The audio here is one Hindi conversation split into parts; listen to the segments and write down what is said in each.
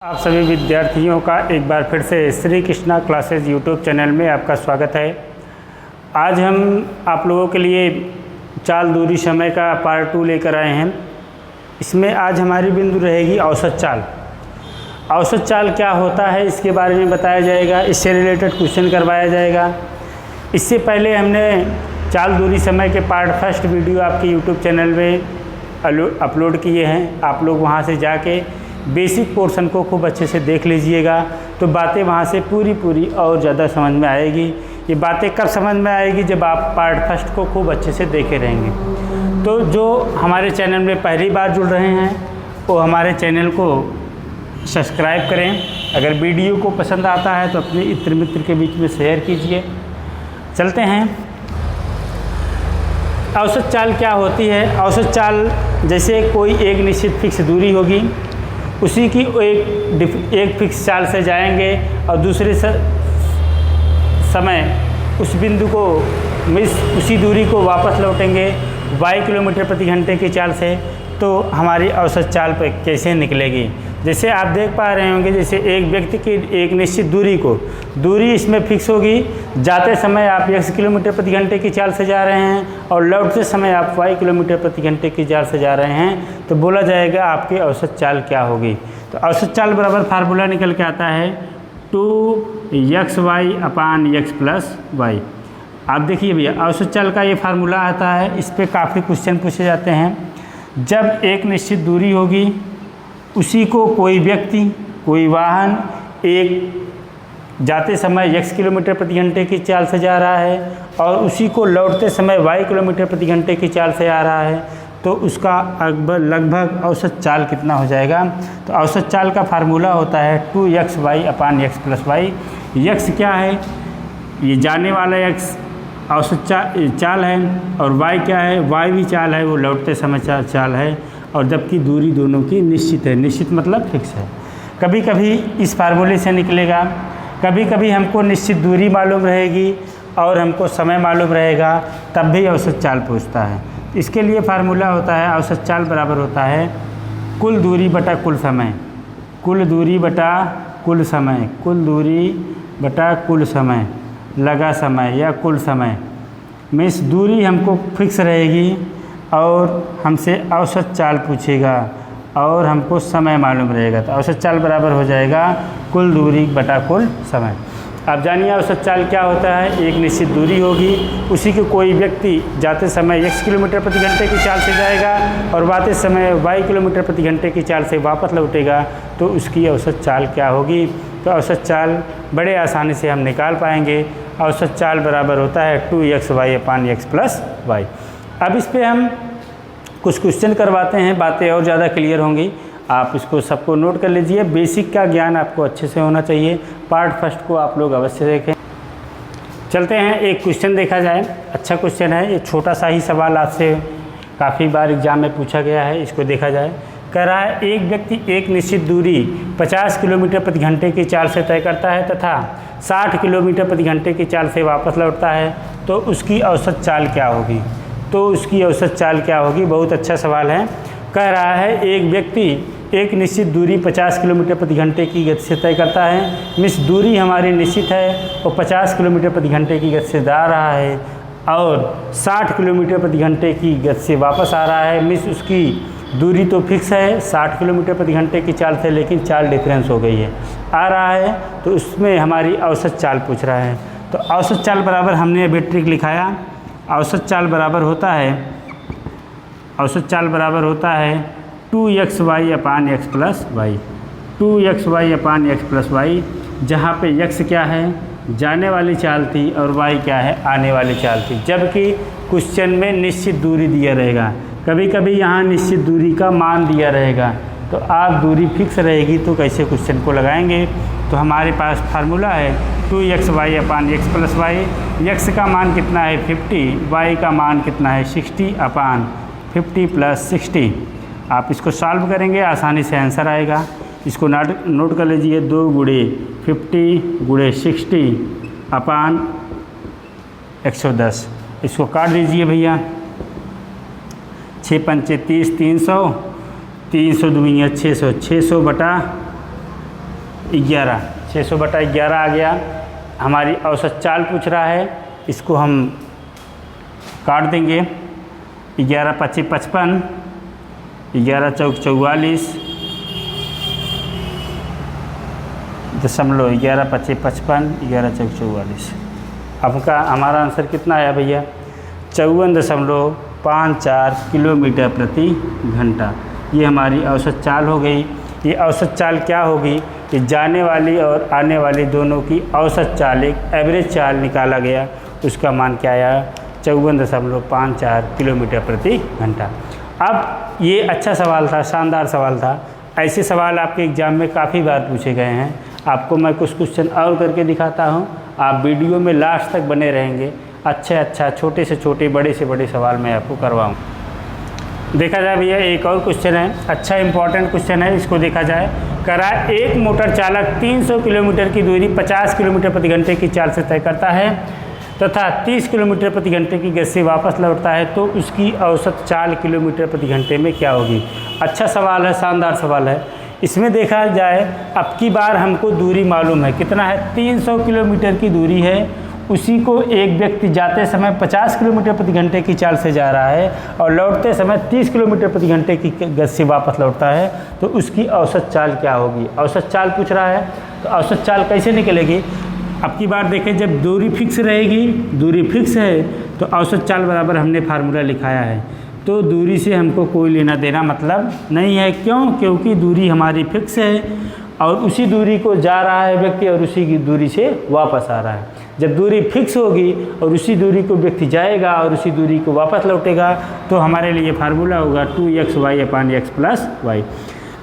आप सभी विद्यार्थियों का एक बार फिर से Shri Krishna classes YouTube channel में आपका स्वागत है। आज हम आप लोगों के लिए चाल दूरी समय का पार्ट 2 लेकर आए हैं। इसमें आज हमारी बिंदु रहेगी औसत चाल। औसत चाल क्या होता है इसके बारे में बताया जाएगा, इससे रिलेटेड क्वेश्चन करवाया जाएगा। इससे पहले हमने चाल दूरी समय के पार्ट फर्स्ट वीडियो आपके यूट्यूब चैनल में अपलोड किए हैं। आप लोग वहाँ से जाके बेसिक पोर्शन को खूब अच्छे से देख लीजिएगा, तो बातें वहाँ से पूरी और ज़्यादा समझ में आएगी। ये बातें कब समझ में आएगी? जब आप पार्ट फर्स्ट को खूब अच्छे से देखे रहेंगे। तो जो हमारे चैनल में पहली बार जुड़ रहे हैं वो हमारे चैनल को सब्सक्राइब करें। अगर वीडियो को पसंद आता है तो अपने इत्र मित्र के बीच में शेयर कीजिए। चलते हैं। औसत चाल क्या होती है? औसत चाल जैसे कोई एक निश्चित फिक्स दूरी होगी, उसी की एक फिक्स चाल से जाएंगे और दूसरे समय उस बिंदु को उसी दूरी को वापस लौटेंगे y किलोमीटर प्रति घंटे की चाल से, तो हमारी औसत चाल पर कैसे निकलेगी? जैसे आप देख पा रहे होंगे, जैसे एक व्यक्ति की एक निश्चित दूरी इसमें फिक्स होगी। जाते समय आप x किलोमीटर प्रति घंटे की चाल से जा रहे हैं और लौटते समय आप y किलोमीटर प्रति घंटे की चाल से जा रहे हैं, तो बोला जाएगा आपकी औसत चाल क्या होगी। तो औसत चाल बराबर फार्मूला निकल के आता है 2xy अपान x प्लस वाई। आप देखिए भैया, औसत चाल का ये फार्मूला आता है। इस पर काफ़ी क्वेश्चन पूछे जाते हैं। जब एक निश्चित दूरी होगी, उसी को कोई व्यक्ति, कोई वाहन एक जाते समय x किलोमीटर प्रति घंटे की चाल से जा रहा है और उसी को लौटते समय y किलोमीटर प्रति घंटे की चाल से आ रहा है, तो उसका लगभग औसत चाल कितना हो जाएगा? तो औसत चाल का फार्मूला होता है 2xy अपान x प्लस वाई। x क्या है? ये जाने वाला x औसत चाल है, और y क्या है? y भी चाल है, वो लौटते समय चाल है। और जबकि दूरी दोनों की निश्चित है। निश्चित मतलब फिक्स है। कभी कभी इस फार्मूले से निकलेगा, कभी कभी हमको निश्चित दूरी मालूम रहेगी और हमको समय मालूम रहेगा, तब भी औसत चाल पूछता है। इसके लिए फार्मूला होता है, औसत चाल बराबर होता है कुल दूरी बटा कुल समय। कुल दूरी बटा कुल समय, कुल दूरी बटा कुल समय, लगा समय या कुल समय। मीन्स दूरी हमको फिक्स रहेगी और हमसे औसत चाल पूछेगा और हमको समय मालूम रहेगा, तो औसत चाल बराबर हो जाएगा कुल दूरी बटा कुल समय। आप जानिए औसत चाल क्या होता है। एक निश्चित दूरी होगी, उसी के कोई व्यक्ति जाते समय x किलोमीटर प्रति घंटे की चाल से जाएगा और आते समय y किलोमीटर प्रति घंटे की चाल से वापस लौटेगा, तो उसकी औसत चाल क्या होगी? तो औसत चाल बड़े आसानी से हम निकाल पाएंगे। औसत चाल बराबर होता है 2xy अपान x प्लस वाई। अब इस पर हम कुछ क्वेश्चन करवाते हैं, बातें और ज़्यादा क्लियर होंगी। आप इसको सबको नोट कर लीजिए। बेसिक का ज्ञान आपको अच्छे से होना चाहिए। पार्ट फर्स्ट को आप लोग अवश्य देखें। चलते हैं, एक क्वेश्चन देखा जाए। अच्छा क्वेश्चन है, ये छोटा सा ही सवाल आपसे काफ़ी बार एग्जाम में पूछा गया है। इसको देखा जाए। कह रहा है एक व्यक्ति एक निश्चित दूरी 50 किलोमीटर प्रति घंटे की चाल से तय करता है तथा 60 किलोमीटर प्रति घंटे की चाल से वापस लौटता है, तो उसकी औसत चाल क्या होगी? तो उसकी औसत चाल क्या होगी? बहुत अच्छा सवाल है। कह रहा है एक व्यक्ति एक निश्चित दूरी 50 किलोमीटर प्रति घंटे की गति से तय करता है। मिस दूरी हमारी निश्चित है और 50 किलोमीटर प्रति घंटे की गति से जा रहा है और 60 किलोमीटर प्रति घंटे की गति से वापस आ रहा है। मिस उसकी दूरी तो फिक्स है 60 किलोमीटर प्रति घंटे की चाल से, लेकिन चाल डिफरेंस हो गई है, आ रहा है, तो उसमें हमारी औसत चाल पूछ रहा है। तो औसत चाल बराबर हमने अभी ट्रिक लिखाया। औसत चाल बराबर होता है 2xy अपान x प्लस वाई। 2xy अपान x प्लस वाई, जहाँ पे x क्या है? जाने वाली चाल थी और y क्या है? आने वाली चाल थी। जबकि क्वेश्चन में निश्चित दूरी दिया रहेगा, कभी कभी यहाँ निश्चित दूरी का मान दिया रहेगा, तो आप दूरी फिक्स रहेगी तो कैसे क्वेश्चन को लगाएंगे? तो हमारे पास फार्मूला है 2xy अपान x प्लस वाई। x का मान कितना है? 50, y का मान कितना है? 60 अपान 50 प्लस 60। आप इसको सॉल्व करेंगे, आसानी से आंसर आएगा। इसको नोट कर लीजिए। 2 गुणे 50 गुणे 60 अपान 110। इसको काट दीजिए भैया। 6 पंचे 30, 300, 300 दूनी 600, 600 बटा 11, 600/11 आ गया। हमारी औसत चाल पूछ रहा है, इसको हम काट देंगे। 11 × 25 = 55, 11 × 4 = 44, 11 × 25 = 55, 11 × 4 = 44। आपका हमारा आंसर कितना आया भैया? 54.54 किलोमीटर प्रति घंटा। ये हमारी औसत चाल हो गई। ये औसत चाल क्या होगी कि जाने वाली और आने वाली दोनों की औसत चाल, एक एवरेज चाल निकाला गया, उसका मान क्या आया? 54.54 किलोमीटर प्रति घंटा। अब ये अच्छा सवाल था, शानदार सवाल था। ऐसे सवाल आपके एग्ज़ाम में काफ़ी बार पूछे गए हैं। आपको मैं कुछ क्वेश्चन और करके दिखाता हूँ, आप वीडियो में लास्ट तक बने रहेंगे। अच्छा छोटे से छोटे, बड़े से बड़े सवाल मैं आपको करवाऊँ। देखा जाए भैया, एक और क्वेश्चन है, अच्छा इंपॉर्टेंट क्वेश्चन है, इसको देखा जाए। करा एक मोटर चालक 300 किलोमीटर की दूरी 50 किलोमीटर प्रति घंटे की चाल से तय करता है तथा 30 किलोमीटर प्रति घंटे की गति से वापस लौटता है, तो उसकी औसत चाल किलोमीटर प्रति घंटे में क्या होगी? अच्छा सवाल है, शानदार सवाल है। इसमें देखा जाए, अब की बार हमको दूरी मालूम है, कितना है? 300 किलोमीटर की दूरी है। उसी को एक व्यक्ति जाते समय 50 किलोमीटर प्रति घंटे की चाल से जा रहा है और लौटते समय 30 किलोमीटर प्रति घंटे की गति से वापस लौटता है, तो उसकी औसत चाल क्या होगी? औसत चाल पूछ रहा है, तो औसत चाल कैसे निकलेगी? अब की बार देखें, जब दूरी फिक्स रहेगी, दूरी फिक्स है, तो औसत चाल बराबर हमने फार्मूला लिखाया है, तो दूरी से हमको कोई लेना देना मतलब नहीं है। क्यों? क्योंकि दूरी हमारी फिक्स है और उसी दूरी को जा रहा है व्यक्ति और उसी की दूरी से वापस आ रहा है। जब दूरी फिक्स होगी और उसी दूरी को व्यक्ति जाएगा और उसी दूरी को वापस लौटेगा, तो हमारे लिए फार्मूला होगा 2xy/x + y।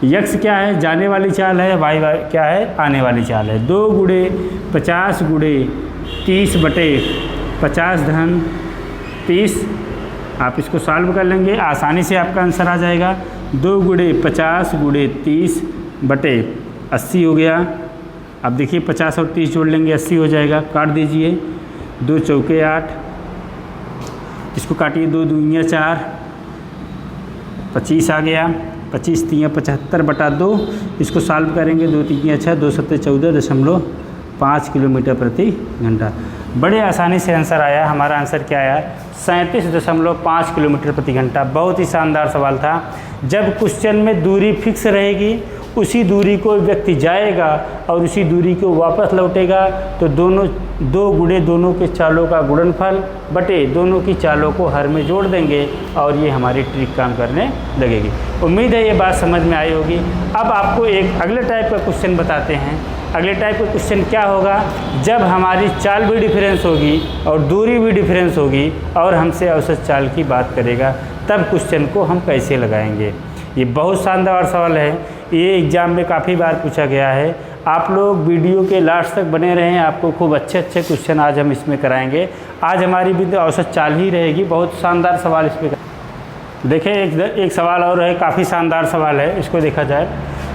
x क्या है? जाने वाली चाल है, y क्या है? आने वाली चाल है। 2 × 50 × 30/50-30, आप इसको सॉल्व कर लेंगे, आसानी से आपका आंसर आ जाएगा। 2 × 50 × 30/80 हो गया। अब देखिए 50 और 30 जोड़ लेंगे, 80 हो जाएगा। काट दीजिए, 2 × 4 = 8, इसको काटिए, 2 × 2 = 4, 25 आ गया। 25 × 3 = 75/2, इसको सॉल्व करेंगे, 2 × 3 = 6, 2 × 7 = 14.5 किलोमीटर प्रति घंटा। बड़े आसानी से आंसर आया। हमारा आंसर क्या आया? 37.5 किलोमीटर प्रति घंटा। बहुत ही शानदार सवाल था। जब क्वेश्चन में दूरी फिक्स रहेगी, उसी दूरी को व्यक्ति जाएगा और उसी दूरी को वापस लौटेगा, तो दोनों 2 × दोनों के चालों का गुणनफल बटे दोनों की चालों को हर में जोड़ देंगे और ये हमारी ट्रिक काम करने लगेगी। उम्मीद है ये बात समझ में आई होगी। अब आपको एक अगले टाइप का क्वेश्चन बताते हैं। अगले टाइप का क्वेश्चन क्या होगा? जब हमारी चाल भी डिफरेंस होगी और दूरी भी डिफरेंस होगी और हमसे औसत चाल की बात करेगा, तब क्वेश्चन को हम कैसे लगाएंगे? ये बहुत शानदार सवाल है। ये एग्ज़ाम में काफ़ी बार पूछा गया है। आप लोग वीडियो के लास्ट तक बने रहें, आपको खूब अच्छे क्वेश्चन आज हम इसमें कराएंगे। आज हमारी भी औसत चाल ही रहेगी। बहुत शानदार सवाल इसमें देखें। एक सवाल और है, काफ़ी शानदार सवाल है, इसको देखा जाए।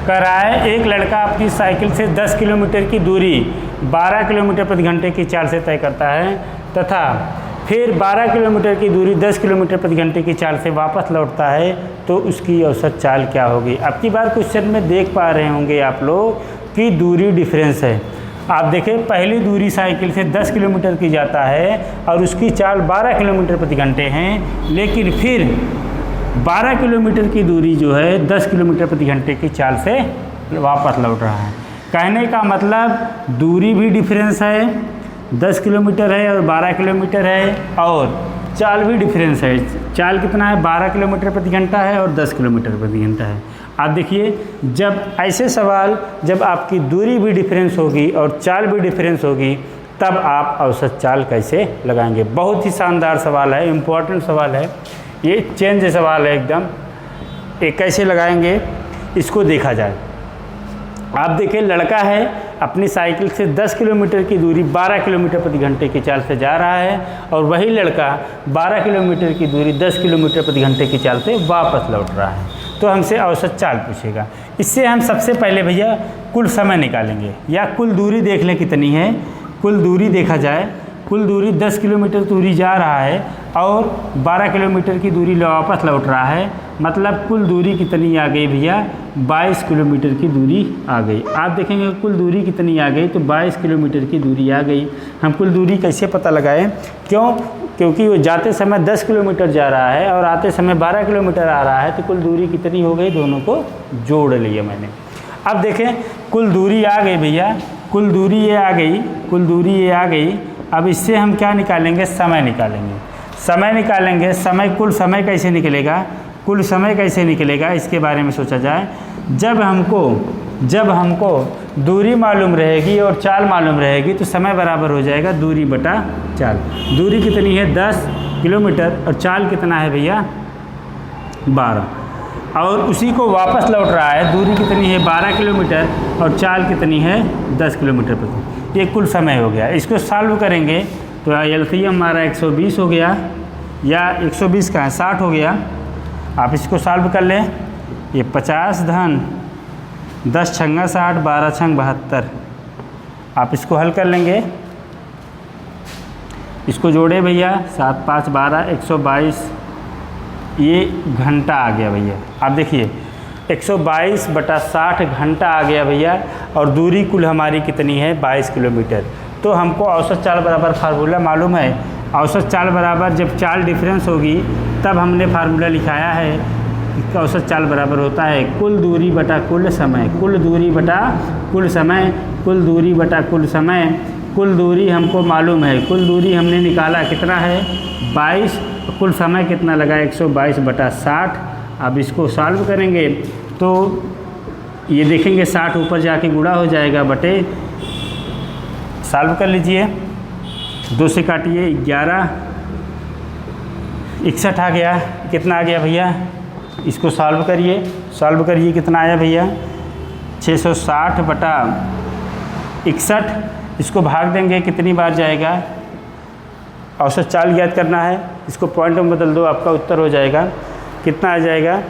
कह रहा है, एक लड़का अपनी साइकिल से 10 किलोमीटर की दूरी 12 किलोमीटर प्रति घंटे की चाल से तय करता है तथा फिर 12 किलोमीटर की दूरी 10 किलोमीटर प्रति घंटे की चाल से वापस लौटता है, तो उसकी औसत चाल क्या होगी? अब की बार क्वेश्चन में देख पा रहे होंगे आप लोग कि दूरी डिफरेंस है। आप देखें, पहली दूरी साइकिल से 10 किलोमीटर की जाता है और उसकी चाल 12 किलोमीटर प्रति घंटे हैं, लेकिन फिर 12 किलोमीटर की दूरी जो है 10 किलोमीटर प्रति घंटे की चाल से वापस लौट रहा है। कहने का मतलब दूरी भी डिफरेंस है, 10 किलोमीटर है और 12 किलोमीटर है, और चाल भी डिफरेंस है। चाल कितना है? 12 किलोमीटर प्रति घंटा है और 10 किलोमीटर प्रति घंटा है। आप देखिए, जब ऐसे सवाल, जब आपकी दूरी भी डिफरेंस होगी और चाल भी डिफरेंस होगी, तब आप औसत चाल कैसे लगाएंगे? बहुत ही शानदार सवाल है, इम्पोर्टेंट सवाल है, ये चेंज सवाल है एकदम। ये कैसे लगाएंगे इसको देखा जाए। आप देखिए, लड़का है अपनी साइकिल से 10 किलोमीटर की दूरी 12 किलोमीटर प्रति घंटे की चाल से जा रहा है और वही लड़का 12 किलोमीटर की दूरी 10 किलोमीटर प्रति घंटे की चाल से वापस लौट रहा है, तो हमसे औसत चाल पूछेगा। इससे हम सबसे पहले भैया कुल समय निकालेंगे या कुल दूरी देख लें कितनी है। कुल दूरी देखा जाए, कुल दूरी 10 किलोमीटर दूरी जा रहा है और 12 किलोमीटर की दूरी वापस लौट रहा है, मतलब कुल दूरी कितनी आ गई भैया? 22 किलोमीटर की दूरी आ गई। आप देखेंगे कुल दूरी कितनी आ गई, तो 22 किलोमीटर की दूरी आ गई। हम कुल दूरी कैसे पता लगाएं? क्योंकि वो जाते समय 10 किलोमीटर जा रहा है और आते समय 12 किलोमीटर आ रहा है, तो कुल दूरी कितनी हो गई? दोनों को जोड़ लिया मैंने। अब देखें कुल दूरी आ गई भैया, कुल दूरी ये आ गई, कुल दूरी ये आ गई। अब इससे हम क्या निकालेंगे? समय निकालेंगे। समय निकालेंगे, समय कुल समय कैसे निकलेगा? कुल समय कैसे निकलेगा इसके बारे में सोचा जाए। जब हमको दूरी मालूम रहेगी और चाल मालूम रहेगी तो समय बराबर हो जाएगा दूरी बटा चाल। दूरी कितनी है? 10 किलोमीटर और चाल कितना है भैया? 12, और उसी को वापस लौट रहा है। दूरी कितनी है? 12 किलोमीटर और चाल कितनी है? 10 किलोमीटर प्रति। ये कुल समय हो गया। इसको सॉल्व करेंगे तो एलसीएम हमारा 120 हो गया, या 120 का है 60 हो गया। आप इसको सॉल्व कर लें। ये 50 धन 10 छंगा 60, 12 छंग 72। आप इसको हल कर लेंगे, इसको जोड़े भैया, 7 5 12, 122। ये घंटा आ गया भैया। आप देखिए 122 बटा 60 घंटा आ गया भैया, और दूरी कुल हमारी कितनी है? 22 किलोमीटर। तो हमको औसत चाल बराबर फार्मूला मालूम है। औसत चाल बराबर जब चाल डिफरेंस होगी तब हमने फार्मूला लिखाया है कि औसत चाल बराबर होता है कुल दूरी बटा कुल समय। कुल दूरी बटा कुल समय, कुल दूरी बटा कुल समय। कुल दूरी हमको मालूम है, कुल दूरी हमने निकाला कितना है? 22। कुल समय कितना लगा? 122 बटा 60। अब इसको सॉल्व करेंगे तो ये देखेंगे 60 ऊपर जाके गुणा हो जाएगा बटे, सॉल्व कर लीजिए, 2 से काटिए, 11 61 आ गया। कितना आ गया भैया? इसको सॉल्व करिए, कितना आया भैया? 660 बटा 61। इसको भाग देंगे, कितनी बार जाएगा? औसत चाल याद करना है, इसको पॉइंट में बदल दो, आपका उत्तर हो जाएगा। कितना आ जाएगा?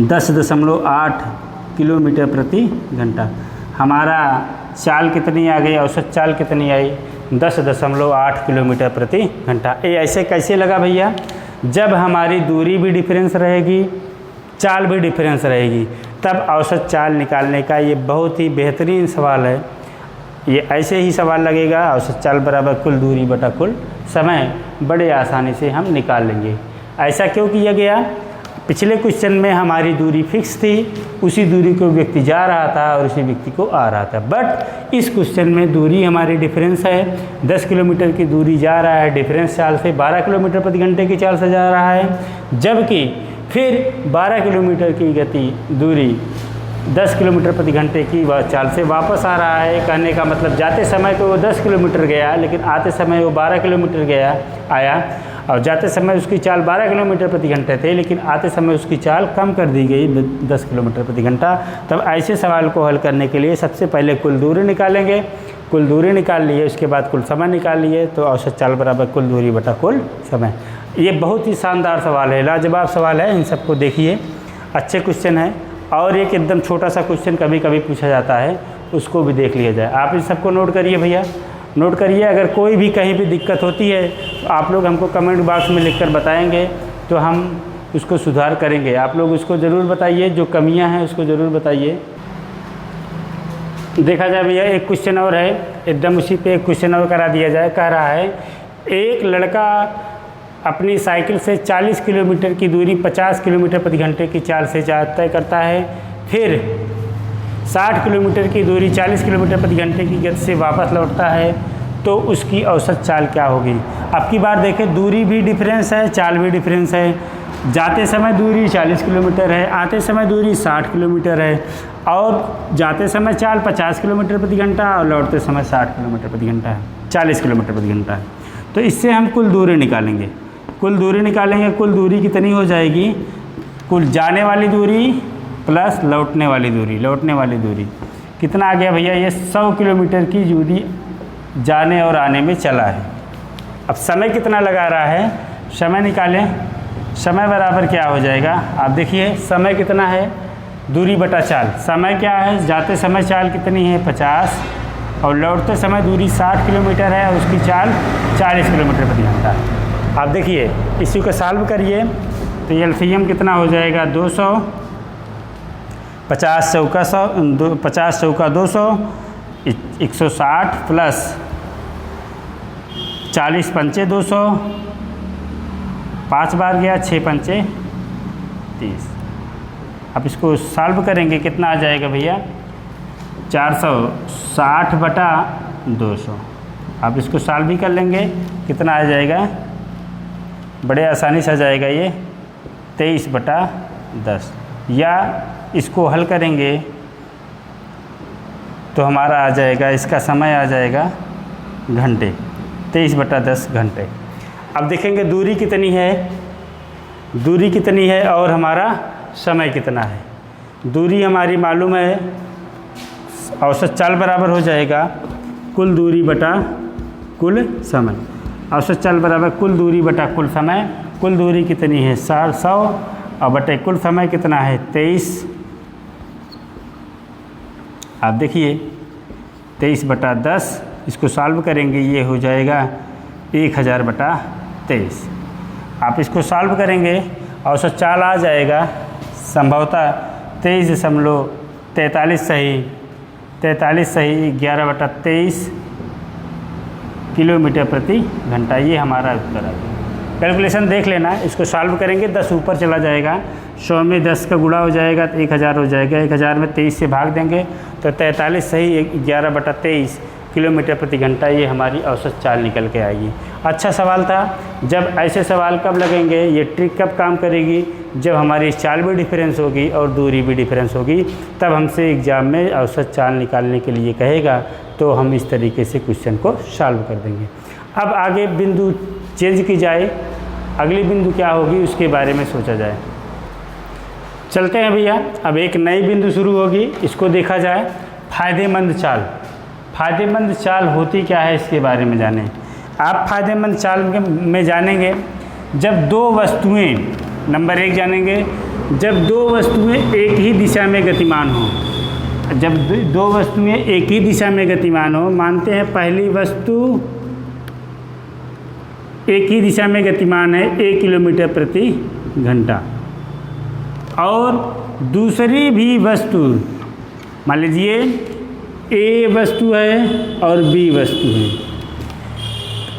10.8 किलोमीटर प्रति घंटा। हमारा चाल कितनी आ गई? औसत चाल कितनी आई? 10.8 किलोमीटर प्रति घंटा। ये ऐसे कैसे लगा भैया? जब हमारी दूरी भी डिफरेंस रहेगी, चाल भी डिफरेंस रहेगी, तब औसत चाल निकालने का ये बहुत ही बेहतरीन सवाल है। ये ऐसे ही सवाल लगेगा, औसत चाल बराबर कुल दूरी बटा कुल समय, बड़े आसानी से हम निकाल लेंगे। ऐसा क्यों किया गया? पिछले क्वेश्चन में हमारी दूरी फिक्स थी, उसी दूरी को व्यक्ति जा रहा था और उसी व्यक्ति को आ रहा था। बट इस क्वेश्चन में दूरी हमारी डिफरेंस है, 10 किलोमीटर की दूरी जा रहा है डिफरेंस चाल से, 12 किलोमीटर प्रति घंटे की चाल से जा रहा है, जबकि फिर 12 किलोमीटर की गति दूरी 10 किलोमीटर प्रति घंटे की चाल से वापस आ रहा है। कहने का मतलब जाते समय तो वो 10 किलोमीटर गया, लेकिन आते समय वो 12 किलोमीटर आया, और जाते समय उसकी चाल 12 किलोमीटर प्रति घंटे थे, लेकिन आते समय उसकी चाल कम कर दी गई 10 किलोमीटर प्रति घंटा। तब ऐसे सवाल को हल करने के लिए सबसे पहले कुल दूरी निकालेंगे। कुल दूरी निकाल लिए, उसके बाद कुल समय निकाल लिए, तो औसत चाल बराबर कुल दूरी बटा कुल समय। ये बहुत ही शानदार सवाल है, लाजवाब सवाल है। इन सबको देखिए, अच्छे क्वेश्चन है। और एक एकदम छोटा सा क्वेश्चन कभी कभी पूछा जाता है, उसको भी देख लिया जाए। आप इन सबको नोट करिए भैया, नोट करिए। अगर कोई भी कहीं भी दिक्कत होती है तो आप लोग हमको कमेंट बॉक्स में लिखकर बताएंगे, तो हम उसको सुधार करेंगे। आप लोग उसको ज़रूर बताइए, जो कमियां हैं उसको ज़रूर बताइए। देखा जाए भैया, एक क्वेश्चन और है, एकदम उसी पे एक क्वेश्चन और करा दिया जाए। कह रहा है एक लड़का अपनी साइकिल से 40 किलोमीटर की दूरी 50 किलोमीटर प्रति घंटे की चाल से तय करता है, फिर 60 किलोमीटर की दूरी 40 किलोमीटर प्रति घंटे की गति से वापस लौटता है, तो उसकी औसत चाल क्या होगी? अब की बार देखें, दूरी भी डिफरेंस है, चाल भी डिफरेंस है। जाते समय दूरी 40 किलोमीटर है, आते समय दूरी 60 किलोमीटर है, और जाते समय चाल 50 किलोमीटर प्रति घंटा और लौटते समय 60 किलोमीटर प्रति घंटा है, 40 किलोमीटर प्रति घंटा है। तो इससे हम कुल दूरी निकालेंगे। कुल दूरी कितनी हो जाएगी? कुल जाने वाली दूरी प्लस लौटने वाली दूरी कितना आ गया भैया? ये 100 किलोमीटर की दूरी जाने और आने में चला है। अब समय कितना लगा रहा है? समय निकालें। समय बराबर क्या हो जाएगा? आप देखिए, समय कितना है? दूरी बटा चाल। समय क्या है? जाते समय चाल कितनी है? 50 और लौटते समय दूरी 60 किलोमीटर है और उसकी चाल 40 किलोमीटर प्रति घंटा है। आप देखिए इसी को सॉल्व करिए तो ये एलसीएम कितना हो जाएगा 200, 50 चौका 100, 50 चौका 200, 160 प्लस 40 पंचे 200, 5 बार गया, 6 पंचे 30। अब इसको सॉल्व करेंगे कितना आ जाएगा भैया 460 बटा 200। आप इसको सॉल्व भी कर लेंगे कितना आ जाएगा, बड़े आसानी से आ जाएगा ये 23 बटा 10। या इसको हल करेंगे तो हमारा आ जाएगा, इसका समय आ जाएगा घंटे, 23 बटा 10 घंटे। अब देखेंगे दूरी कितनी है, दूरी कितनी है और हमारा समय कितना है। दूरी हमारी मालूम है, औसत चाल बराबर हो जाएगा कुल दूरी बटा कुल समय। औसत चाल बराबर कुल दूरी बटा कुल समय। कुल दूरी कितनी है 100 और बटे कुल समय कितना है 23। आप देखिए 23 बटा 10, इसको सॉल्व करेंगे ये हो जाएगा 1000 बटा 23। आप इसको सॉल्व करेंगे औसत चाल आ जाएगा संभवतः 23.43 सही 11 बटा 23 किलोमीटर प्रति घंटा। ये हमारा उत्तर है। कैलकुलेशन देख लेना, इसको सॉल्व करेंगे 10 ऊपर चला जाएगा, 100 में 10 का गुणा हो जाएगा तो 1000 हो जाएगा, 1000 में 23 से भाग देंगे तो 43 सही 11 बटा 23 किलोमीटर प्रति घंटा। ये हमारी औसत चाल निकल के आएगी। अच्छा सवाल था। जब ऐसे सवाल कब लगेंगे, ये ट्रिक कब काम करेगी, जब हमारी चाल भी डिफरेंस होगी और दूरी भी डिफरेंस होगी, तब हमसे एग्ज़ाम में औसत चाल निकालने के लिए कहेगा तो हम इस तरीके से क्वेश्चन को सॉल्व कर देंगे। अब आगे बिंदु चेंज की जाए, अगली बिंदु क्या होगी उसके बारे में सोचा जाए। चलते हैं भैया, अब एक नई बिंदु शुरू होगी, इसको देखा जाए। फ़ायदेमंद चाल। फ़ायदेमंद चाल होती क्या है इसके बारे में जानें। आप फ़ायदेमंद चाल में जानेंगे जब दो वस्तुएं, नंबर 1 जानेंगे जब दो वस्तुएं एक ही दिशा में गतिमान हो। जब दो वस्तुएं एक ही दिशा में गतिमान हो, मानते हैं पहली वस्तु एक ही दिशा में गतिमान है 1 किलोमीटर प्रति घंटा और दूसरी भी वस्तु, मान लीजिए ए वस्तु है और बी वस्तु है।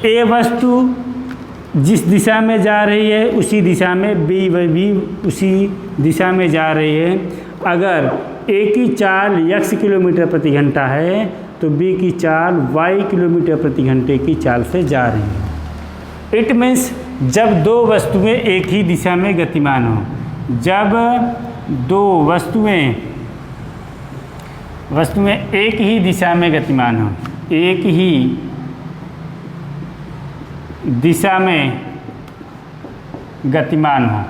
ए वस्तु जिस दिशा में जा रही है उसी दिशा में बी भी उसी दिशा में जा रही है। अगर ए की चाल x किलोमीटर प्रति घंटा है तो बी की चाल y किलोमीटर प्रति घंटे की चाल से जा रही है। इट मीन्स जब दो वस्तुएं एक ही दिशा में गतिमान हो, जब दो वस्तुएं एक ही दिशा में गतिमान हो, एक ही दिशा में गतिमान हो।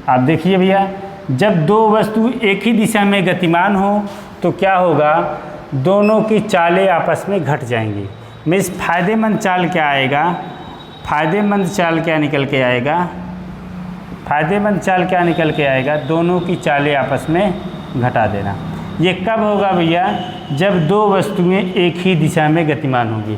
आप देखिए भैया, जब दो वस्तु एक ही दिशा में गतिमान हो तो क्या होगा, दोनों की चालें आपस में घट जाएंगी। मीन्स फायदेमंद चाल क्या आएगा, फायदेमंद चाल क्या निकल के आएगा, फायदेमंद चाल क्या निकल के आएगा, दोनों की चालें आपस में घटा देना। ये कब होगा भैया, जब दो वस्तुएं एक ही दिशा में गतिमान होंगी।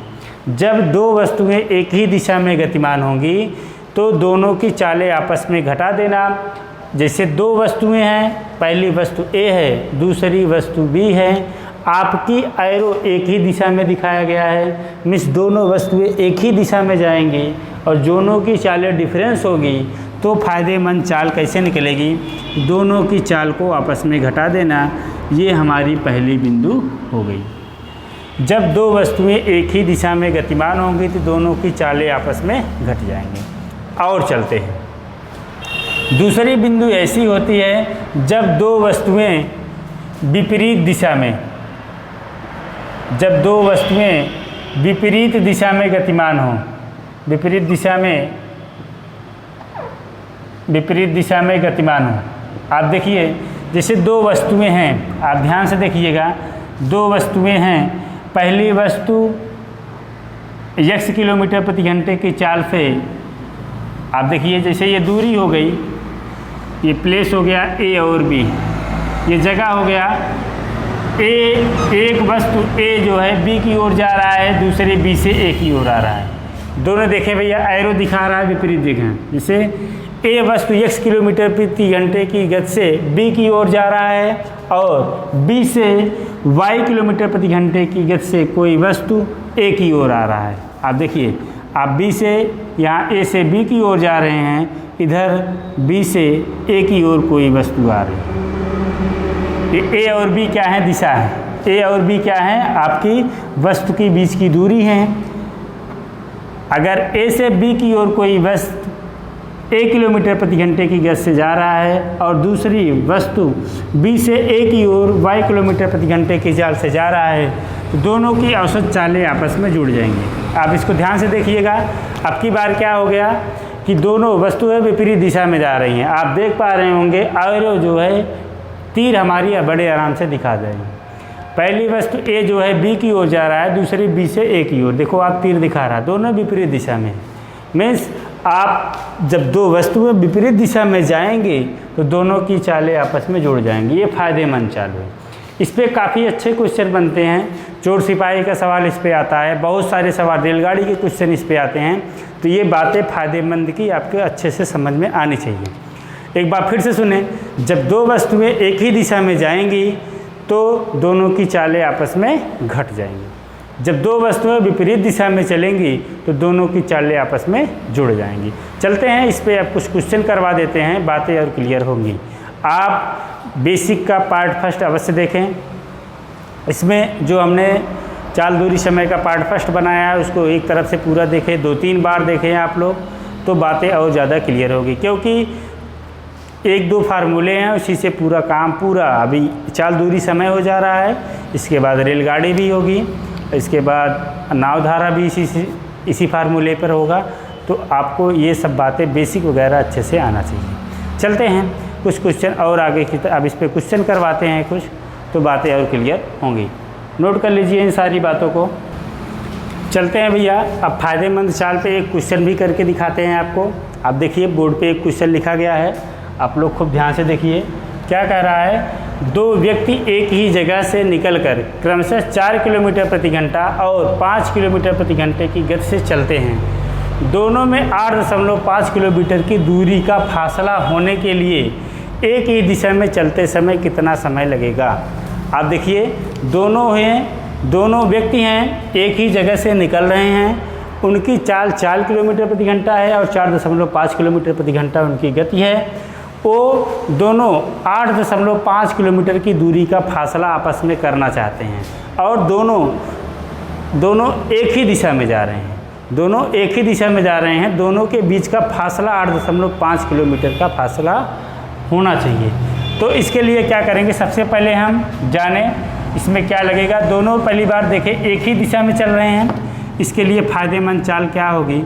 जब दो वस्तुएं एक ही दिशा में गतिमान होंगी तो दोनों की चालें आपस में घटा देना। जैसे दो वस्तुएं हैं, पहली वस्तु ए है, दूसरी वस्तु बी है, आपकी एरो एक ही दिशा में दिखाया गया है, मीन्स दोनों वस्तुएं एक ही दिशा में जाएंगी और दोनों की चालें डिफरेंस होगी तो फायदेमंद चाल कैसे निकलेगी, दोनों की चाल को आपस में घटा देना। ये हमारी पहली बिंदु हो गई। जब दो वस्तुएं एक ही दिशा में गतिमान होंगी तो दोनों की चालें आपस में घट जाएंगी। और चलते हैं, दूसरी बिंदु ऐसी होती है जब दो वस्तुएं विपरीत दिशा में, जब दो वस्तुएं विपरीत दिशा में गतिमान हों, विपरीत दिशा में गतिमान हों। आप देखिए जैसे दो वस्तुएं हैं, आप ध्यान से देखिएगा, दो वस्तुएं हैं, पहली वस्तु x किलोमीटर प्रति घंटे की चाल से, आप देखिए जैसे ये दूरी हो गई, ये प्लेस हो गया ए और बी, ये जगह हो गया एक वस्तु ए जो है बी की ओर जा रहा है, दूसरे बी से ए की ओर आ रहा है। दोनों देखें भैया, एरो दिखा रहा है, विपरीत देखें। जैसे ए वस्तु x किलोमीटर प्रति घंटे की गति से बी की ओर जा रहा है और बी से y किलोमीटर प्रति घंटे की गति से कोई वस्तु ए की ओर आ रहा है। आप देखिए, आप बी से यहाँ ए से बी की ओर जा रहे हैं, इधर बी से ए की ओर कोई वस्तु आ रही है। ए और बी क्या है? दिशा है। ए और बी क्या है? आपकी वस्तु के बीच की दूरी है। अगर ए से बी की ओर कोई वस्तु 1 किलोमीटर प्रति घंटे की गति से जा रहा है और दूसरी वस्तु बी से ए की ओर y किलोमीटर प्रति घंटे की चाल से जा रहा है, तो दोनों की औसत चालें आपस में जुड़ जाएंगी। आप इसको ध्यान से देखिएगा। अब की बार क्या हो गया कि दोनों वस्तुएं विपरीत दिशा में जा रही हैं। आप देख पा रहे होंगे एरो जो है तीर हमारी बड़े आराम से दिखा देंगे। पहली वस्तु ए जो है बी की ओर जा रहा है, दूसरी बी से ए की ओर। देखो आप तीर दिखा रहा है, दोनों विपरीत दिशा में। मीन्स आप जब दो वस्तुएं विपरीत दिशा में जाएंगे तो दोनों की चालें आपस में जुड़ जाएंगी। ये फ़ायदेमंद चाल है। इस पर काफ़ी अच्छे क्वेश्चन बनते हैं। चोर सिपाही का सवाल इस पे आता है, बहुत सारे सवाल रेलगाड़ी के क्वेश्चन इस पे आते हैं। तो ये बातें फ़ायदेमंद की आपके अच्छे से समझ में आनी चाहिए। एक बार फिर से सुने, जब दो वस्तुएं एक ही दिशा में जाएंगी तो दोनों की चालें आपस में घट जाएंगी। जब दो वस्तुएं विपरीत दिशा में चलेंगी तो दोनों की चालें आपस में जुड़ जाएंगी। चलते हैं इस पे, अब कुछ क्वेश्चन करवा देते हैं, बातें और क्लियर होंगी। आप बेसिक का पार्ट फर्स्ट अवश्य देखें। इसमें जो हमने चाल दूरी समय का पार्ट फर्स्ट बनाया है उसको एक तरफ से पूरा देखें, 2-3 बार देखें आप लोग, तो बातें और ज़्यादा क्लियर होगी। क्योंकि 1-2 फार्मूले हैं, उसी से पूरा काम पूरा अभी चाल दूरी समय हो जा रहा है। इसके बाद रेलगाड़ी भी होगी, इसके बाद नावधारा भी इसी फार्मूले पर होगा। तो आपको ये सब बातें बेसिक वगैरह अच्छे से आना चाहिए। चलते हैं कुछ क्वेश्चन और आगे की अब इस पर क्वेश्चन करवाते हैं कुछ, तो बातें और क्लियर होंगी। नोट कर लीजिए इन सारी बातों को। चलते हैं भैया, अब फ़ायदेमंद चाल पे एक क्वेश्चन भी करके दिखाते हैं आपको। आप देखिए बोर्ड पे एक क्वेश्चन लिखा गया है, आप लोग खूब ध्यान से देखिए। क्या कह रहा है? दो व्यक्ति एक ही जगह से निकलकर क्रमशः 4 किलोमीटर प्रति घंटा और 5 किलोमीटर प्रति घंटे की गति से चलते हैं। दोनों में 8.5 किलोमीटर की दूरी का फासला होने के लिए एक ही दिशा में चलते समय कितना समय लगेगा? आप देखिए, दोनों व्यक्ति हैं, एक ही जगह से निकल रहे हैं। उनकी चाल 4 किलोमीटर प्रति घंटा है और 4.5 किलोमीटर प्रति घंटा उनकी गति है। वो दोनों 8.5 किलोमीटर की दूरी का फासला आपस में करना चाहते हैं और दोनों एक ही दिशा में जा रहे हैं। दोनों एक ही दिशा में जा रहे हैं, दोनों के बीच का फासला 8.5 किलोमीटर का फासला होना चाहिए। तो इसके लिए क्या करेंगे? सबसे पहले हम जाने इसमें क्या लगेगा। दोनों पहली बार देखें एक ही दिशा में चल रहे हैं, इसके लिए फ़ायदेमंद चाल क्या होगी?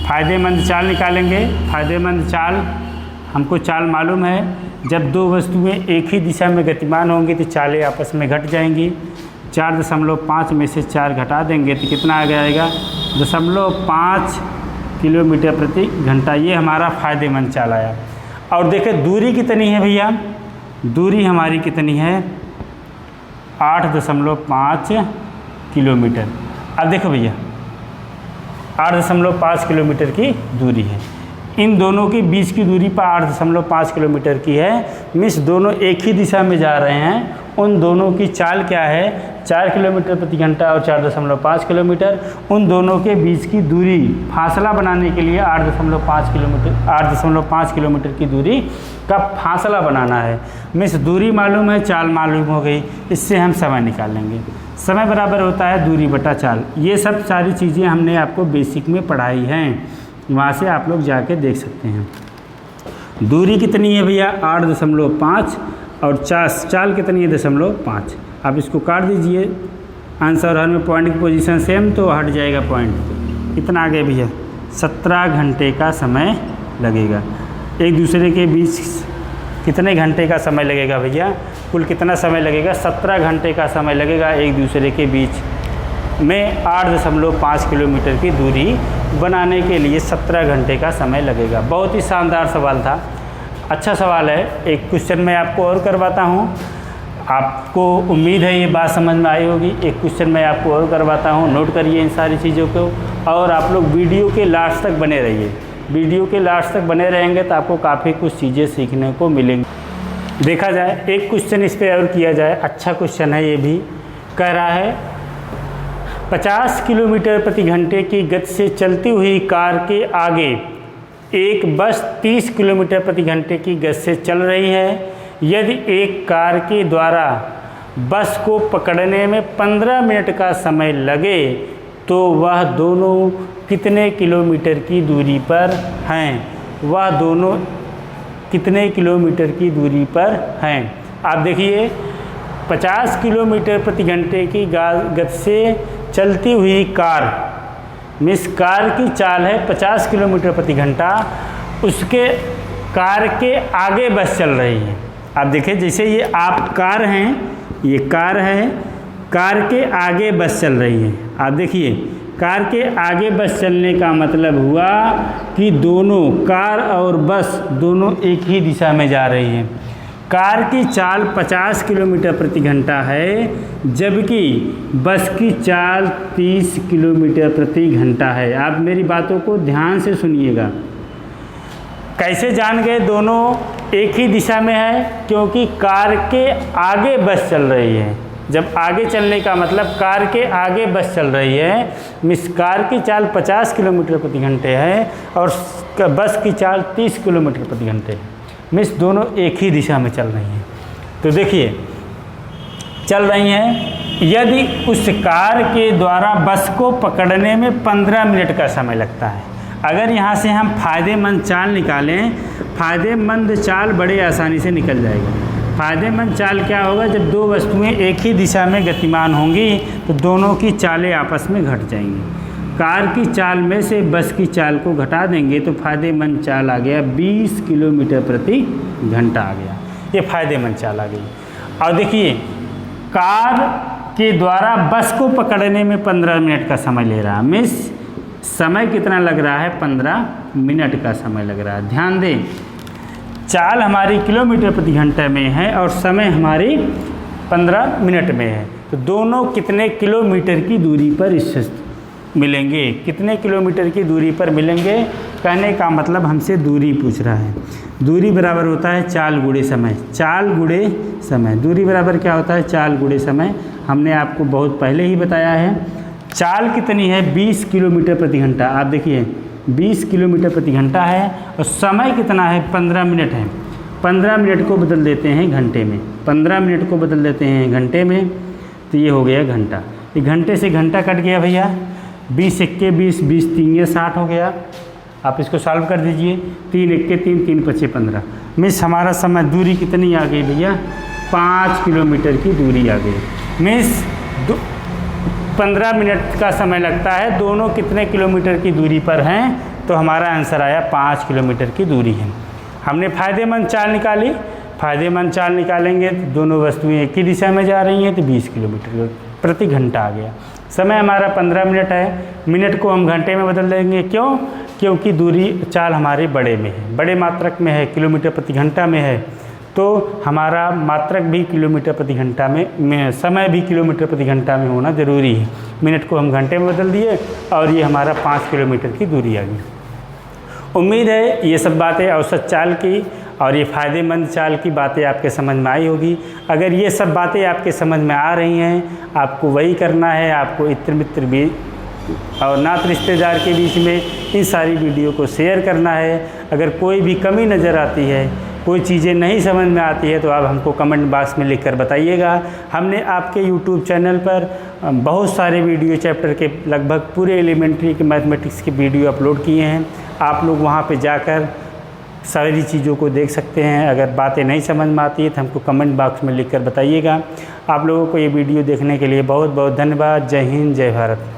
फ़ायदेमंद चाल निकालेंगे। फ़ायदेमंद चाल, हमको चाल मालूम है, जब दो वस्तुएं एक ही दिशा में गतिमान होंगी तो चालें आपस में घट जाएंगी। 4.5 में से 4 घटा देंगे तो कितना आ जाएगा? 0.5 किलोमीटर प्रति घंटा। ये हमारा फ़ायदेमंद चाल आया। और देखें दूरी कितनी है भैया? दूरी हमारी कितनी है? 8.5 किलोमीटर। अब देखो भैया, 8.5 किलोमीटर की दूरी है। इन दोनों के बीच की दूरी पर 8.5 किलोमीटर की है। मीन्स दोनों एक ही दिशा में जा रहे हैं। उन दोनों की चाल क्या है? 4 किलोमीटर प्रति घंटा और 4.5 किलोमीटर। उन दोनों के बीच की दूरी फासला बनाने के लिए 8.5 किलोमीटर की दूरी का फासला बनाना है। मीन्स दूरी मालूम है, चाल मालूम हो गई, इससे हम समय निकालेंगे। समय बराबर होता है दूरी बटा चाल। ये सब सारी चीज़ें हमने आपको बेसिक में पढ़ाई हैं, वहाँ से आप लोग जाके देख सकते हैं। दूरी कितनी है भैया? 8.5 और चाल कितनी है? 0.5। आप इसको काट दीजिए, आंसर हर में पॉइंट की पोजीशन सेम, तो हट जाएगा पॉइंट। कितना आ गया भैया? 17 घंटे का समय लगेगा। एक दूसरे के बीच कितने घंटे का समय लगेगा भैया? कुल कितना समय लगेगा? 17 घंटे का समय लगेगा एक दूसरे के बीच में 8.5 किलोमीटर की दूरी बनाने के लिए 17 घंटे का समय लगेगा। बहुत ही शानदार सवाल था। अच्छा सवाल है। एक क्वेश्चन मैं आपको और करवाता हूँ, आपको उम्मीद है ये बात समझ में आई होगी। एक क्वेश्चन मैं आपको और करवाता हूँ, नोट करिए इन सारी चीज़ों को और आप लोग वीडियो के लास्ट तक बने रहिए। वीडियो के लास्ट तक बने रहेंगे तो आपको काफ़ी कुछ चीज़ें सीखने को मिलेंगी। देखा जाए एक क्वेश्चन इस पर और किया जाए, अच्छा क्वेश्चन है ये भी। कह रहा है 50 किलोमीटर प्रति घंटे की गति से चलती हुई कार के आगे एक बस 30 किलोमीटर प्रति घंटे की गति से चल रही है। यदि एक कार के द्वारा बस को पकड़ने में 15 मिनट का समय लगे तो वह दोनों कितने किलोमीटर की दूरी पर हैं? वह दोनों कितने किलोमीटर की दूरी पर हैं? आप देखिए 50 किलोमीटर प्रति घंटे की गति से चलती हुई कार, मिस कार की चाल है 50 किलोमीटर प्रति घंटा, उसके कार के आगे बस चल रही है। आप देखिए जैसे ये आप कार हैं, ये कार है, कार के आगे बस चल रही है। आप देखिए कार के आगे बस चलने का मतलब हुआ कि दोनों कार और बस दोनों एक ही दिशा में जा रही हैं। कार की चाल 50 किलोमीटर प्रति घंटा है, जबकि बस की चाल 30 किलोमीटर प्रति घंटा है। आप मेरी बातों को ध्यान से सुनिएगा। कैसे जान गए दोनों एक ही दिशा में है? क्योंकि कार के आगे बस चल रही है। जब आगे चलने का मतलब कार के आगे बस चल रही है, मिस कार की चाल 50 किलोमीटर प्रति घंटे है और बस की चाल 30 किलोमीटर प्रति घंटे है। मिस दोनों एक ही दिशा में चल रही हैं। तो देखिए चल रही हैं, यदि उस कार के द्वारा बस को पकड़ने में 15 मिनट का समय लगता है। अगर यहाँ से हम फ़ायदेमंद चाल निकालें, फ़ायदेमंद चाल बड़े आसानी से निकल जाएगी। फ़ायदेमंद चाल क्या होगा? जब दो वस्तुएं एक ही दिशा में गतिमान होंगी तो दोनों की चालें आपस में घट जाएंगी। कार की चाल में से बस की चाल को घटा देंगे तो फ़ायदेमंद चाल आ गया 20 किलोमीटर प्रति घंटा आ गया। ये फ़ायदेमंद चाल आ गई। और देखिए कार के द्वारा बस को पकड़ने में 15 मिनट का समय ले रहा है। मिस समय कितना लग रहा है? 15 मिनट का समय लग रहा है। ध्यान दें, चाल हमारी किलोमीटर प्रति घंटे में है और समय हमारी 15 मिनट में है। तो दोनों कितने किलोमीटर की दूरी पर स्थित मिलेंगे? कितने किलोमीटर की दूरी पर मिलेंगे? कहने का मतलब हमसे दूरी पूछ रहा है। दूरी बराबर होता है चाल गुणे समय। चाल गुणे समय, दूरी बराबर क्या होता है? चाल गुणे समय। हमने आपको बहुत पहले ही बताया है। चाल कितनी है? 20 किलोमीटर प्रति घंटा। आप देखिए 20 किलोमीटर प्रति घंटा है और समय कितना है? 15 मिनट है। 15 मिनट को बदल देते हैं घंटे में, 15 मिनट को बदल देते हैं घंटे में, तो ये हो गया घंटा। ये घंटे से घंटा कट गया भैया। 20 एक्के 20, 20 3 60 हो गया। आप इसको सॉल्व कर दीजिए। 3 एक्के 3, 3 पचे 15। मिस हमारा समय दूरी कितनी आ गई भैया? 5 किलोमीटर की दूरी आ गई। मिस 15 मिनट का समय लगता है। दोनों कितने किलोमीटर की दूरी पर हैं? तो हमारा आंसर आया 5 किलोमीटर की दूरी है। हमने फ़ायदेमंद चाल निकाली। फ़ायदेमंद चाल निकालेंगे तो दोनों वस्तुएं एक ही दिशा में जा रही हैं तो 20 किलोमीटर प्रति घंटा आ गया। समय हमारा 15 मिनट है। मिनट को हम घंटे में बदल देंगे। क्यों? क्योंकि दूरी चाल हमारे बड़े में है, बड़े मात्रक में है, किलोमीटर प्रति घंटा में है। तो हमारा मात्रक भी किलोमीटर प्रति घंटा में समय भी किलोमीटर प्रति घंटा में होना ज़रूरी है। मिनट को हम घंटे में बदल दिए और ये हमारा 5 किलोमीटर की दूरी आ गई। उम्मीद है ये सब बातें औसत चाल की और ये फ़ायदेमंद चाल की बातें आपके समझ में आई होगी। अगर ये सब बातें आपके समझ में आ रही हैं, आपको वही करना है। आपको इत्र मित्र भी और नात रिश्तेदार के बीच में इन सारी वीडियो को शेयर करना है। अगर कोई भी कमी नज़र आती है, कोई चीज़ें नहीं समझ में आती है तो आप हमको कमेंट बॉक्स में लिखकर बताइएगा। हमने आपके यूट्यूब चैनल पर बहुत सारे वीडियो चैप्टर के लगभग पूरे एलिमेंट्री के मैथमेटिक्स के वीडियो अपलोड किए हैं। आप लोग वहां पे जाकर सारी चीज़ों को देख सकते हैं। अगर बातें नहीं समझ में आती है तो हमको कमेंट बॉक्स में लिखकर बताइएगा। आप लोगों को ये वीडियो देखने के लिए बहुत बहुत धन्यवाद। जय हिंद, जय भारत।